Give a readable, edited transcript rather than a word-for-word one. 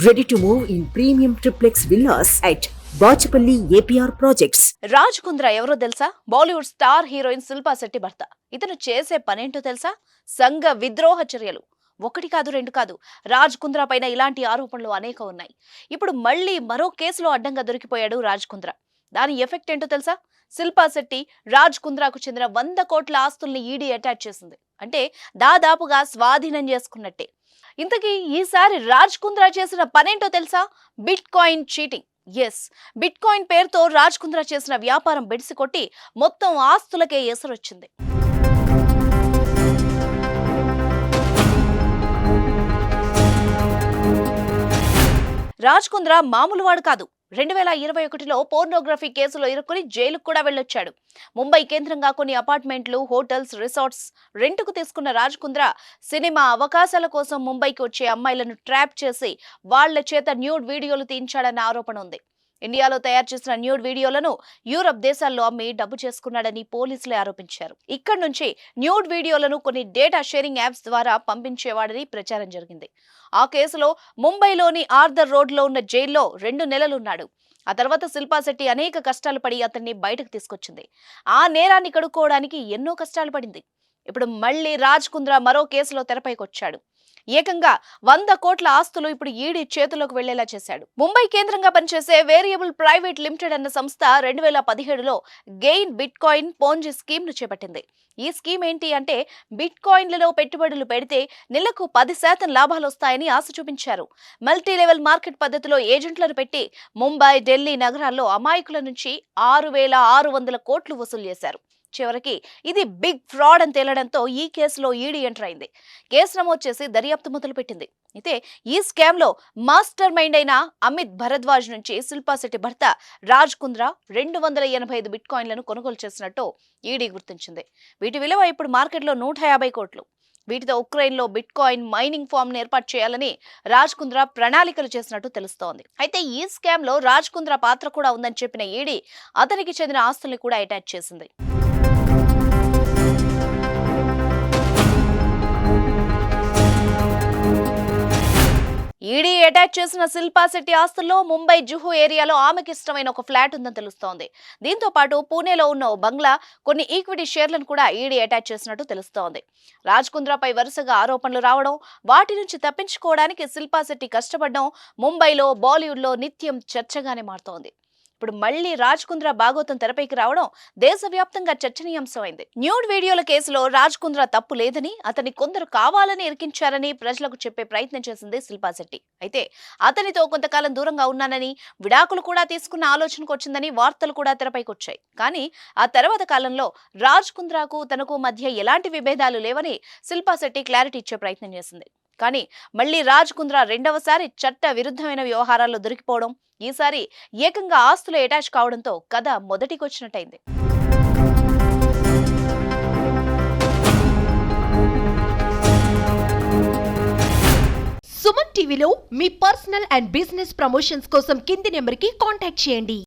Ready to move in premium triplex villas at Bachapalli APR Projects. Raj Kundra ఎవరో తెలుసా? Bollywood star heroine Shilpa Shetty భర్త. ఇతను చేసే పనేంటో తెలుసా? సంఘ విద్రోహ చర్యలు. ఒకటి కాదు రెండు కాదు, రాజ్ కుంద్రా పైన ఇలాంటి ఆరోపణలు అనేక ఉన్నాయి. ఇప్పుడు మళ్ళీ మరో కేసులో అడ్డంగా దొరికిపోయాడు రాజ్ కుంద్రా. దాని ఎఫెక్ట్ ఏంటో తెలుసా? శిల్పా శెట్టి రాజ్ కుంద్రాకు చెందిన 100 కోట్ల ఆస్తుల్ని ఈడీ అటాచ్ చేసింది. అంటే దాదాపుగా స్వాధీనం చేసుకున్నట్టే. ఇంతకీ ఈసారి రాజ్ కుంద్రా చేసిన పనేంటో తెలుసా? Bitcoin cheating. Yes, bitcoin పేరుతో రాజ్ కుంద్రా చేసిన వ్యాపారం బెడిసి కొట్టి మొత్తం ఆస్తులకే ఎసరొచ్చింది. రాజ్ కుంద్రా మామూలు వాడు కాదు. 2021లో పోర్నోగ్రఫీ కేసులో ఇరుక్కుని జైలుకు కూడా వెళ్ళొచ్చాడు. ముంబై కేంద్రంగా కొన్ని అపార్ట్మెంట్లు, హోటల్స్, రిసార్ట్స్ రెంట్కు తీసుకున్న రాజ్ కుంద్రా సినిమా అవకాశాల కోసం ముంబైకి వచ్చే అమ్మాయిలను ట్రాప్ చేసి వాళ్ల చేత న్యూడ్ వీడియోలు తీయించాడన్న ఆరోపణ ఉంది. ఇండియాలో తయారు చేసిన న్యూడ్ వీడియోలను యూరప్ దేశాల్లో అమ్మి డబ్బు చేసుకున్నాడని పోలీసులు ఆరోపించారు. ఇక్కడ నుంచి న్యూడ్ వీడియోలను కొన్ని డేటా షేరింగ్ యాప్స్ ద్వారా పంపించేవాడని ప్రచారం జరిగింది. ఆ కేసులో ముంబైలోని ఆర్థర్ రోడ్లో ఉన్న జైల్లో 2 నెలలు ఉన్నాడు. ఆ తర్వాత శిల్పా శెట్టి అనేక కష్టాలు పడి అతన్ని బయటకు తీసుకొచ్చింది. ఆ నేరాన్ని కడుక్కోవడానికి ఎన్నో కష్టాలు పడింది. ఇప్పుడు మళ్లీ రాజ్ కుంద్రా మరో కేసులో తెరపైకొచ్చాడు. ఏకంగా 100 కోట్ల ఆస్తులు ఇప్పుడు ఈడీ చేతుల్లోకి వెళ్లేలా చేశాడు. ముంబై కేంద్రంగా పనిచేసే వేరియబుల్ ప్రైవేట్ లిమిటెడ్ అన్న సంస్థ 2017లో Gain Bitcoin Ponzi scheme ను చేపట్టింది. ఈ స్కీమ్ ఏంటి అంటే, బిట్ కాయిన్లలో పెట్టుబడులు పెడితే నెలకు 10% లాభాలు వస్తాయని ఆశ చూపించారు. మల్టీ లెవెల్ మార్కెట్ పద్ధతిలో ఏజెంట్లను పెట్టి ముంబై, ఢిల్లీ నగరాల్లో అమాయకుల నుంచి 6,600 కోట్లు వసూలు చేశారు. చివరికి ఇది బిగ్ ఫ్రాడ్ అని తేలడంతో ఈ కేసులో ఈడీ ఎంటర్ అయింది. కేసు నమోదు చేసి దర్యాప్తు మొదలుపెట్టింది. అయితే ఈ స్కామ్ లో మాస్టర్ మైండ్ అయిన అమిత్ భరద్వాజ్ నుంచి శిల్పా శెట్టి భర్త రాజ్ కుంద్రా 285 బిట్ కాయిన్లను కొనుగోలు చేసినట్టు ఈడీ గుర్తించింది. వీటి విలువ ఇప్పుడు మార్కెట్లో 150 కోట్లు. వీటితో ఉక్రెయిన్లో బిట్ కాయిన్ మైనింగ్ ఫామ్ ఏర్పాటు చేయాలని రాజ్ కుంద్రా ప్రణాళికలు చేసినట్టు తెలుస్తోంది. అయితే ఈ స్కామ్ లో రాజ్ కుంద్రా పాత్ర కూడా ఉందని చెప్పిన ఈడీ అతనికి చెందిన ఆస్తుల్ని కూడా అటాచ్ చేసింది. ఈడీ అటాచ్ చేసిన శిల్పా శెట్టి ఆస్తుల్లో ముంబై జుహు ఏరియాలో ఆమెకి ఇష్టమైన ఒక ఫ్లాట్ ఉందని తెలుస్తోంది. దీంతో పాటు పూణేలో ఉన్న ఓ బంగ్లా, కొన్ని ఈక్విటీ షేర్లను కూడా ఈడీ అటాచ్ చేసినట్టు తెలుస్తోంది. రాజ్ కుంద్రాపై వరుసగా ఆరోపణలు రావడం, వాటి నుంచి తప్పించుకోవడానికి శిల్పా శెట్టి కష్టపడడం ముంబైలో, బాలీవుడ్లో నిత్యం చర్చగానే మారుతోంది. ఇప్పుడు మళ్లీ రాజ్ కుంద్రా బాగోతం తెరపైకి రావడం దేశవ్యాప్తంగా చర్చనీయాంశమైంది. న్యూడ్ వీడియోల కేసులో రాజ్ కుంద్రా తప్పు లేదని, అతన్ని కొందరు కావాలని ఇరికించారని ప్రజలకు చెప్పే ప్రయత్నం చేసింది శిల్పా శెట్టి. అయితే అతనితో కొంతకాలం దూరంగా ఉన్నానని, విడాకులు కూడా తీసుకున్న ఆలోచనకు వచ్చిందని వార్తలు కూడా తెరపైకి వచ్చాయి. కానీ ఆ తర్వాత కాలంలో రాజ్ కుంద్రాకు తనకు మధ్య ఎలాంటి విభేదాలు లేవని శిల్పా శెట్టి క్లారిటీ ఇచ్చే ప్రయత్నం చేసింది. కానీ మళ్లీ రాజ్ కుంద్రా రెండవసారి చట్ట విరుద్ధమైన వ్యవహారాల్లో దొరికిపోవడం, ఈసారి ఏకంగా ఆస్తులు అటాచ్ కావడంతో కథ మొదటికొచ్చినట్టయింది. సుమన్ టీవీలో మీ పర్సనల్ అండ్ బిజినెస్ ప్రమోషన్స్ కోసం కింది నెంబర్కి కాంటాక్ట్ చేయండి.